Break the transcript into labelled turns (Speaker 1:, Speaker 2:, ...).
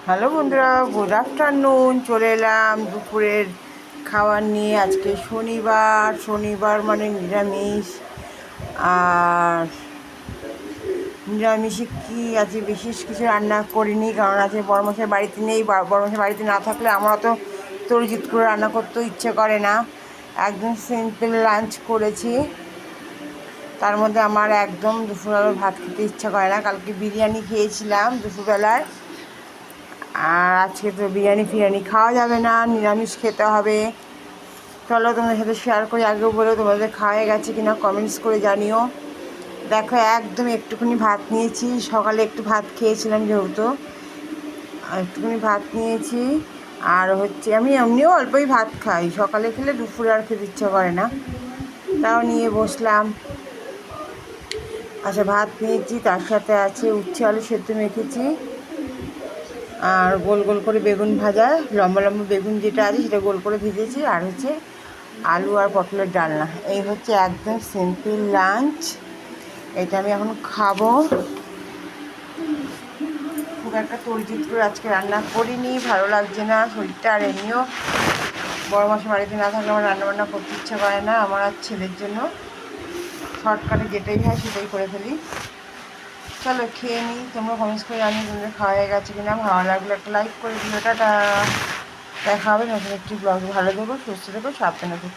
Speaker 1: Hello বন্ধুরা, good afternoon. চলে এলাম দুপুরের খাবার নিয়ে। আজকে শনিবার মানে নিরামিষ। আর নিরামিষে কি আজকে বিশেষ কিছু রান্না করিনি, কারণ আজকে বড়মশাই বাড়িতে নেই। বড়মশাই বাড়িতে না থাকলে আমার তো তরিজিৎ করে রান্না করতেও ইচ্ছে করে না। একদম সিম্পল লাঞ্চ করেছি। তার মধ্যে আমার একদম দুপুরবেলা ভাত খেতে ইচ্ছা করে না। কালকে বিরিয়ানি খেয়েছিলাম দুপুরবেলায়, আর আজকে তো ফিরিয়ানি খাওয়া যাবে না, নিরামিষ খেতে হবে। চলো তোমাদের সাথে শেয়ার করি। আগেও বলো তোমাদের খাওয়া গেছে কিনা কমেন্টস করে জানিও। দেখো, একদম একটুখানি ভাত নিয়েছি, সকালে একটু ভাত খেয়েছিলাম যেহেতু, একটুখানি ভাত নিয়েছি। আর হচ্ছে আমি এমনিও অল্পই ভাত খাই, সকালে খেলে দুপুরে আর খেতে ইচ্ছা করে না, তাও নিয়ে বসলাম। আচ্ছা, ভাত নিয়েছি, তার সাথে আছে উচ্ছে আলু সেদ্ধ মেখেছি, আর গোল গোল করে বেগুন ভাজা, লম্বা লম্বা বেগুন যেটা আছে সেটা গোল করে ভেজেছি, আর হচ্ছে আলু আর পটলের ডালনা। এই হচ্ছে একদম সিম্পল লাঞ্চ। এটা আমি এখন খাবো। খুব একটা তরিজিৎ করে আজকে রান্না করিনি, ভালো লাগছে না শরীরটা। আর এমনিও বড় মাসে বাড়িতে না থাকলে আমার রান্নাবান্না করতে ইচ্ছা করে না। আমার আর ছেলের জন্য শর্টকাটে যেটাই হয় সেটাই করে ফেলি। চলো খেয়ে নিই। তোমরা কমেন্টস করে জানিয়ে তোমাদের খাওয়া হয়ে গেছে কিনা। ভালো লাগলে একটা লাইক করে ভিডিওটা। দেখা হবে নতুন একটি ব্লগ। ভালো থেকো, সুস্থ থেকো, সাবধানে থেকো।